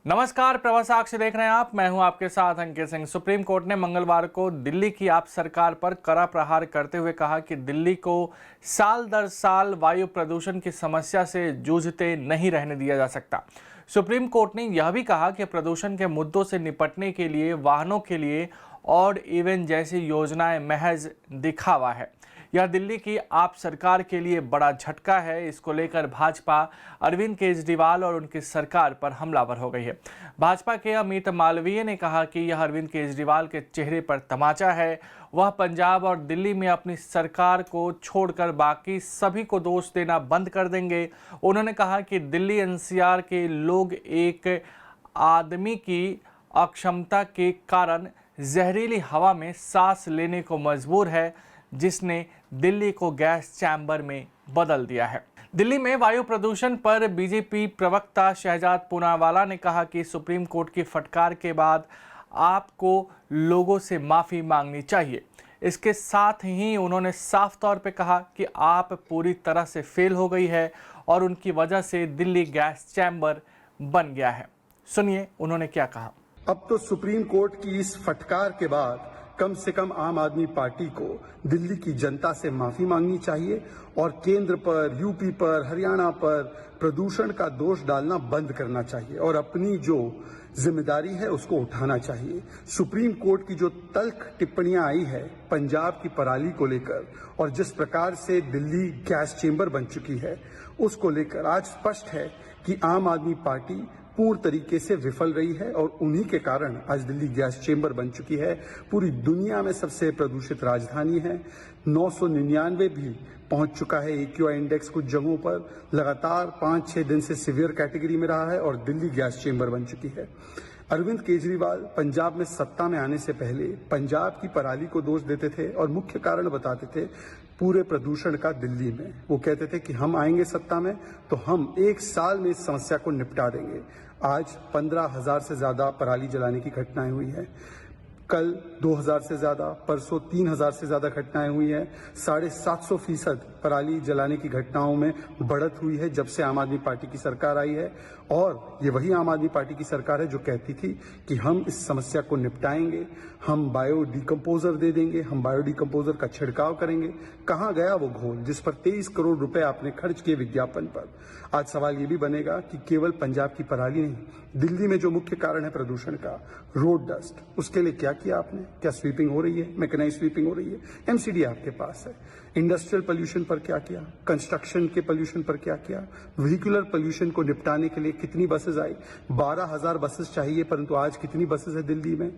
नमस्कार, प्रवास साक्षी देख रहे हैं आप। मैं हूं आपके साथ अंकित सिंह। सुप्रीम कोर्ट ने मंगलवार को दिल्ली की आप सरकार पर कड़ा प्रहार करते हुए कहा कि दिल्ली को साल दर साल वायु प्रदूषण की समस्या से जूझते नहीं रहने दिया जा सकता। सुप्रीम कोर्ट ने यह भी कहा कि प्रदूषण के मुद्दों से निपटने के लिए वाहनों के लिए ऑड इवन जैसी योजनाएं महज दिखावा है। यह दिल्ली की आप सरकार के लिए बड़ा झटका है। इसको लेकर भाजपा अरविंद केजरीवाल और उनकी सरकार पर हमलावर हो गई है। भाजपा के अमित मालवीय ने कहा कि यह अरविंद केजरीवाल के चेहरे पर तमाचा है। वह पंजाब और दिल्ली में अपनी सरकार को छोड़कर बाकी सभी को दोष देना बंद कर देंगे। उन्होंने कहा कि दिल्ली एनसीआर के लोग एक आदमी की अक्षमता के कारण जहरीली हवा में सांस लेने को मजबूर है, जिसने दिल्ली को गैस चैम्बर में बदल दिया है। दिल्ली में वायु प्रदूषण पर बीजेपी प्रवक्ता शहजाद पूनावाला ने कहा कि सुप्रीम कोर्ट की फटकार के बाद आपको लोगों से माफ़ी मांगनी चाहिए। इसके साथ ही उन्होंने साफ तौर पे कहा कि आप पूरी तरह से फेल हो गई है और उनकी वजह से दिल्ली गैस चैम्बर बन गया है। सुनिए उन्होंने क्या कहा। अब तो सुप्रीम कोर्ट की इस फटकार के बाद कम से कम आम आदमी पार्टी को दिल्ली की जनता से माफी मांगनी चाहिए और केंद्र पर, यूपी पर, हरियाणा पर प्रदूषण का दोष डालना बंद करना चाहिए और अपनी जो जिम्मेदारी है उसको उठाना चाहिए। सुप्रीम कोर्ट की जो तल्ख टिप्पणियां आई है पंजाब की पराली को लेकर और जिस प्रकार से दिल्ली गैस चेंबर बन चुकी है, उसको लेकर आज स्पष्ट है कि आम आदमी पार्टी पूर्ण तरीके से विफल रही है और उन्हीं के कारण आज दिल्ली गैस चेंबर बन चुकी है। पूरी दुनिया में सबसे प्रदूषित राजधानी है। 999 भी पहुंच चुका है AQI इंडेक्स। कुछ जगहों पर लगातार 5-6 दिन से सीवियर कैटेगरी में रहा है और दिल्ली गैस चेंबर बन चुकी है। अरविंद केजरीवाल पंजाब में सत्ता में आने से पहले पंजाब की पराली को दोष देते थे और मुख्य कारण बताते थे पूरे प्रदूषण का दिल्ली में। वो कहते थे कि हम आएंगे सत्ता में तो हम 1 साल में इस समस्या को निपटा देंगे। आज 15,000 से ज्यादा पराली जलाने की घटनाएं हुई है। कल 2,000 से ज्यादा, परसों 3,000 से ज्यादा घटनाएं हुई है। 750% पराली जलाने की घटनाओं में बढ़त हुई है जब से आम आदमी पार्टी की सरकार आई है। और ये वही आम आदमी पार्टी की सरकार है जो कहती थी कि हम इस समस्या को निपटाएंगे, हम बायो डिकम्पोजर दे देंगे, हम बायो डिकम्पोजर का छिड़काव करेंगे। कहाँ गया वो घोल जिस पर 23 करोड़ रुपए आपने खर्च किए विज्ञापन पर। आज सवाल ये भी बनेगा कि केवल पंजाब की पराली नहीं, दिल्ली में जो मुख्य कारण है प्रदूषण का, रोड डस्ट, उसके लिए क्या किया आपने? क्या स्वीपिंग हो रही है? मैकेनाइज स्वीपिंग हो रही है? MCD आपके पास है। इंडस्ट्रियल पोल्यूशन पर क्या किया? कंस्ट्रक्शन के पोल्यूशन पर क्या किया? व्हीकुलर पोल्यूशन को निपटाने के लिए कितनी बसेज आई? 12,000 बसेज चाहिए, परंतु आज कितनी बसेज है दिल्ली में?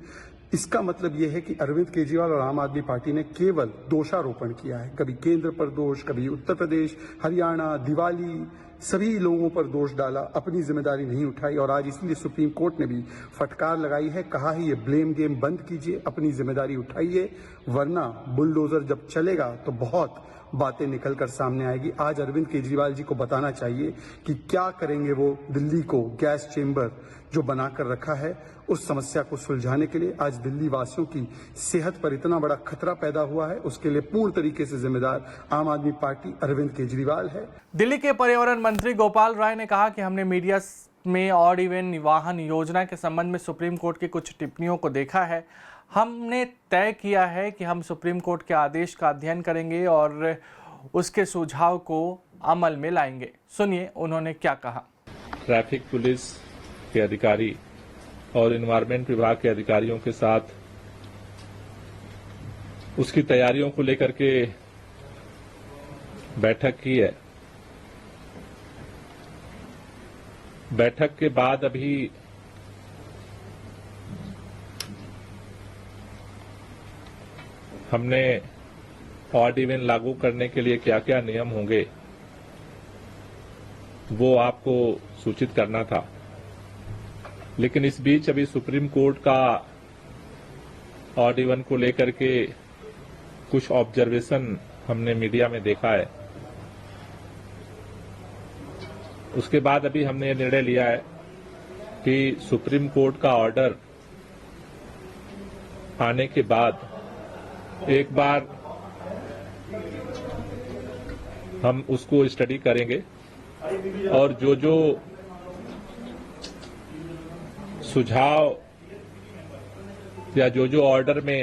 इसका मतलब यह है कि अरविंद केजरीवाल और आम आदमी पार्टी ने केवल दोषारोपण किया है। कभी केंद्र पर दोष, कभी उत्तर प्रदेश, हरियाणा, दिवाली, सभी लोगों पर दोष डाला, अपनी जिम्मेदारी नहीं उठाई और आज इसलिए सुप्रीम कोर्ट ने भी फटकार लगाई है। कहा है ये ब्लेम गेम बंद कीजिए, अपनी जिम्मेदारी उठाइए, वरना बुलडोजर जब चलेगा तो बहुत बातें निकलकर सामने आएगी। आज अरविंद केजरीवाल जी को बताना चाहिए कि क्या करेंगे वो दिल्ली को गैस चेंबर जो बनाकर रखा है उस समस्या को सुलझाने के लिए। आज दिल्ली वासियों की सेहत पर इतना बड़ा खतरा पैदा हुआ है, उसके लिए पूर्ण तरीके से जिम्मेदार आम आदमी पार्टी अरविंद केजरीवाल है। दिल्ली के पर्यावरण मंत्री गोपाल राय ने कहा कि हमने मीडिया में ऑड इवन वाहन योजना के संबंध में सुप्रीम कोर्ट की कुछ टिप्पणियों को देखा है। हमने तय किया है कि हम सुप्रीम कोर्ट के आदेश का अध्ययन करेंगे और उसके सुझाव को अमल में लाएंगे। सुनिए उन्होंने क्या कहा। ट्रैफिक पुलिस के अधिकारी और एनवायरमेंट विभाग के अधिकारियों के साथ उसकी तैयारियों को लेकर के बैठक की है। बैठक के बाद अभी हमने ऑड इवन लागू करने के लिए क्या क्या नियम होंगे वो आपको सूचित करना था, लेकिन इस बीच अभी सुप्रीम कोर्ट का ऑड इवन को लेकर के कुछ ऑब्जर्वेशन हमने मीडिया में देखा है। उसके बाद अभी हमने ये निर्णय लिया है कि सुप्रीम कोर्ट का ऑर्डर आने के बाद एक बार हम उसको स्टडी करेंगे और जो सुझाव या जो ऑर्डर में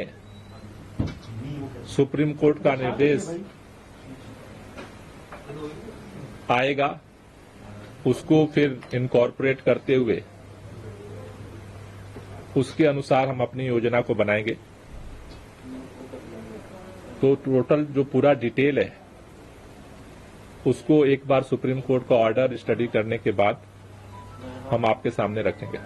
सुप्रीम कोर्ट का निर्देश आएगा उसको फिर इनकॉर्पोरेट करते हुए उसके अनुसार हम अपनी योजना को बनाएंगे। तो टोटल जो पूरा डिटेल है उसको एक बार सुप्रीम कोर्ट का ऑर्डर स्टडी करने के बाद हम आपके सामने रखेंगे।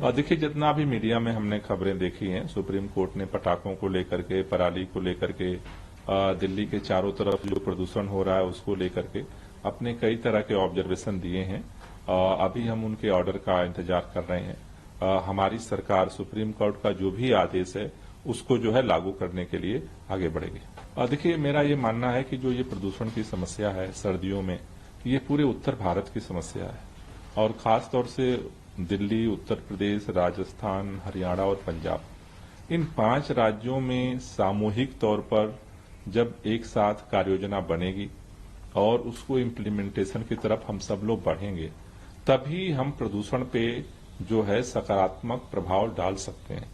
और देखिए, जितना भी मीडिया में हमने खबरें देखी हैं, सुप्रीम कोर्ट ने पटाखों को लेकर के, पराली को लेकर के, दिल्ली के चारों तरफ जो प्रदूषण हो रहा है उसको लेकर के अपने कई तरह के ऑब्जर्वेशन दिए हैं। अभी हम उनके ऑर्डर का इंतजार कर रहे हैं। हमारी सरकार सुप्रीम कोर्ट का जो भी आदेश है उसको जो है लागू करने के लिए आगे बढ़ेगी। देखिए, मेरा ये मानना है कि जो ये प्रदूषण की समस्या है सर्दियों में, ये पूरे उत्तर भारत की समस्या है और खास तौर से दिल्ली, उत्तर प्रदेश, राजस्थान, हरियाणा और पंजाब, इन 5 राज्यों में सामूहिक तौर पर जब एक साथ कार्ययोजना बनेगी और उसको इम्प्लीमेंटेशन की तरफ हम सब लोग बढ़ेंगे, तभी हम प्रदूषण पे जो है सकारात्मक प्रभाव डाल सकते हैं।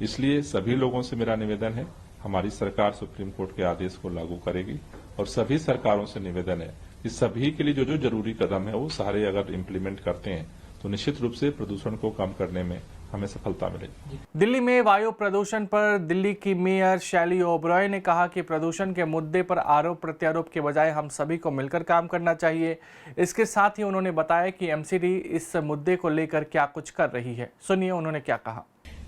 इसलिए सभी लोगों से मेरा निवेदन है, हमारी सरकार सुप्रीम कोर्ट के आदेश को लागू करेगी और सभी सरकारों से निवेदन है कि सभी के लिए जो जरूरी कदम है वो सारे अगर इम्प्लीमेंट करते हैं तो निश्चित रूप से प्रदूषण को कम करने में हमें सफलता मिलेगी। दिल्ली में वायु प्रदूषण पर दिल्ली की मेयर शैली ओबरॉय ने कहा कि प्रदूषण के मुद्दे पर आरोप प्रत्यारोप के बजाय हम सभी को मिलकर काम करना चाहिए। इसके साथ ही उन्होंने बताया कि एमसीडी इस मुद्दे को लेकर क्या कुछ कर रही है। सुनिए उन्होंने क्या कहा।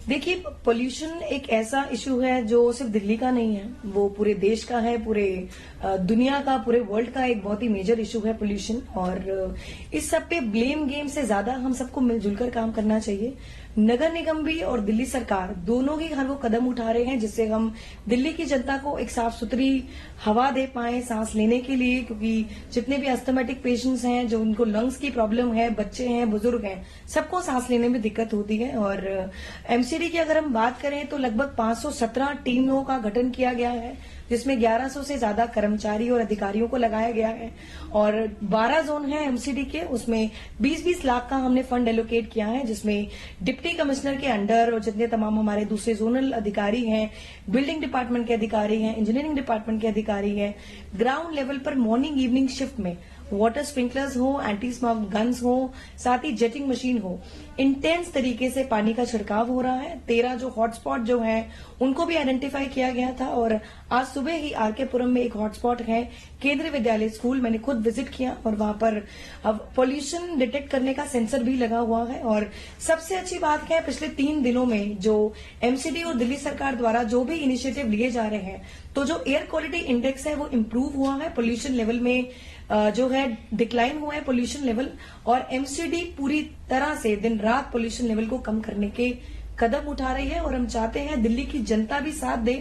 देखिए, पोल्यूशन एक ऐसा इशू है जो सिर्फ दिल्ली का नहीं है, वो पूरे देश का है, पूरे दुनिया का, पूरे वर्ल्ड का एक बहुत ही मेजर इशू है पोल्यूशन। और इस सब पे ब्लेम गेम से ज्यादा हम सबको मिलजुल कर काम करना चाहिए। नगर निगम भी और दिल्ली सरकार दोनों ही हर वो कदम उठा रहे हैं जिससे हम दिल्ली की जनता को एक साफ सुथरी हवा दे पाए सांस लेने के लिए, क्योंकि जितने भी अस्थमेटिक पेशेंट्स हैं, जो उनको लंग्स की प्रॉब्लम है, बच्चे हैं, बुजुर्ग हैं, सबको सांस लेने में दिक्कत होती है। और एमसीडी की अगर हम बात करें तो लगभग 517 टीमों का गठन किया गया है, जिसमें 1100 से ज्यादा कर्मचारी और अधिकारियों को लगाया गया है और 12 जोन है एमसीडी के, उसमें 20-20 लाख का हमने फंड एलोकेट किया है, जिसमें डिप्टी कमिश्नर के अंडर और जितने तमाम हमारे दूसरे जोनल अधिकारी हैं, बिल्डिंग डिपार्टमेंट के अधिकारी हैं, इंजीनियरिंग डिपार्टमेंट के अधिकारी हैं, ग्राउंड लेवल पर मॉर्निंग इवनिंग शिफ्ट में वाटर स्प्रिंकलर्स हो, एंटी स्मॉग गन्स हो, साथ ही जेटिंग मशीन हो, इंटेंस तरीके से पानी का छिड़काव हो रहा है। 13 जो हॉटस्पॉट जो है उनको भी आइडेंटिफाई किया गया था और आज सुबह ही आरके पुरम में एक हॉटस्पॉट है केंद्रीय विद्यालय स्कूल, मैंने खुद विजिट किया और वहां पर अब पोल्यूशन डिटेक्ट करने का सेंसर भी लगा हुआ है। और सबसे अच्छी बात है, पिछले 3 दिनों में जो एमसीडी और दिल्ली सरकार द्वारा जो भी इनिशिएटिव लिए जा रहे हैं, तो जो एयर क्वालिटी इंडेक्स है वो इम्प्रूव हुआ है, पोल्यूशन लेवल में जो है डिक्लाइन हुआ है पोल्यूशन लेवल, और एमसीडी पूरी तरह से दिन रात पोल्यूशन लेवल को कम करने के कदम उठा रही है। और हम चाहते हैं दिल्ली की जनता भी साथ दे।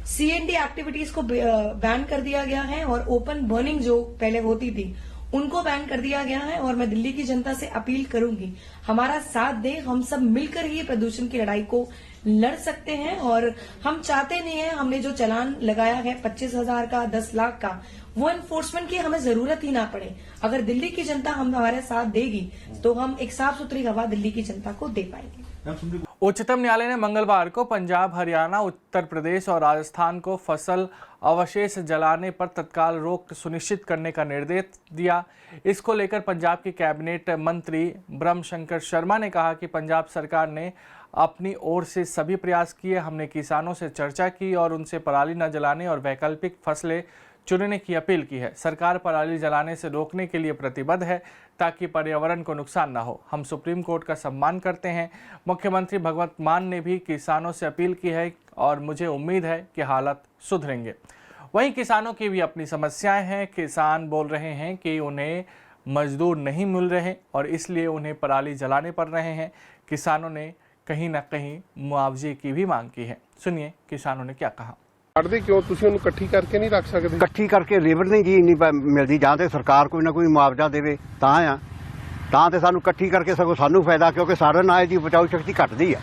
सीएनडी एक्टिविटीज को बैन कर दिया गया है और ओपन बर्निंग जो पहले होती थी उनको बैन कर दिया गया है। और मैं दिल्ली की जनता से अपील करूंगी, हमारा साथ दें, हम सब मिलकर ही प्रदूषण की लड़ाई को लड़ सकते हैं। और हम चाहते नहीं है, हमने जो चालान लगाया है 25,000 का, 10 लाख का, वो एनफोर्समेंट की हमें जरूरत ही ना पड़े। अगर दिल्ली की जनता हमारे साथ देगी तो हम एक साफ सुथरी हवा दिल्ली की जनता को दे पाएंगे। उच्चतम न्यायालय ने मंगलवार को पंजाब, हरियाणा, उत्तर प्रदेश और राजस्थान को फसल अवशेष जलाने पर तत्काल रोक सुनिश्चित करने का निर्देश दिया। इसको लेकर पंजाब के कैबिनेट मंत्री ब्रह्मशंकर शर्मा ने कहा कि पंजाब सरकार ने अपनी ओर से सभी प्रयास किए। हमने किसानों से चर्चा की और उनसे पराली न जलाने और वैकल्पिक फसलें चुनने की अपील की है। सरकार पराली जलाने से रोकने के लिए प्रतिबद्ध है ताकि पर्यावरण को नुकसान न हो। हम सुप्रीम कोर्ट का सम्मान करते हैं। मुख्यमंत्री भगवंत मान ने भी किसानों से अपील की है और मुझे उम्मीद है कि हालात सुधरेंगे। वहीं किसानों की भी अपनी समस्याएं हैं। किसान बोल रहे हैं कि उन्हें मजदूर नहीं मिल रहे और इसलिए उन्हें पराली जलाने पड़ रहे हैं। किसानों ने कहीं ना कहीं मुआवजे की भी मांग की है। सुनिए किसानों ने क्या कहा। ਕੱਢਦੇ ਕਿਉਂ ਤੁਸੀਂ ਉਹਨੂੰ ਇਕੱਠੀ ਕਰਕੇ ਨਹੀਂ ਰੱਖ ਸਕਦੇ? ਇਕੱਠੀ ਕਰਕੇ ਲੇਬਰ ਨਹੀਂ ਜੀ ਇੰਨੀ ਮਿਲਦੀ, ਜਾਂ ਤੇ ਸਰਕਾਰ ਕੋਈ ਨਾ ਕੋਈ ਮੁਆਵਜ਼ਾ ਦੇਵੇ ਤਾਂ ਤੇ ਸਾਨੂੰ ਇਕੱਠੀ ਕਰਕੇ ਸਗੋਂ ਸਾਨੂੰ ਫਾਇਦਾ, ਕਿਉਂਕਿ ਸਾਡੇ ਨਾਲ ਦੀ ਬਚਾਓ ਸ਼ਕਤੀ ਘਟਦੀ ਹੈ।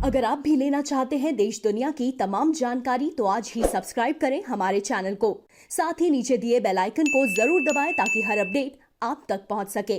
अगर आप भी लेना चाहते हैं देश दुनिया की तमाम जानकारी तो आज ही सब्सक्राइब करें हमारे चैनल को। साथ ही नीचे दिए बेल आइकन को जरूर दबाएं ताकि हर अपडेट आप तक पहुंच सके।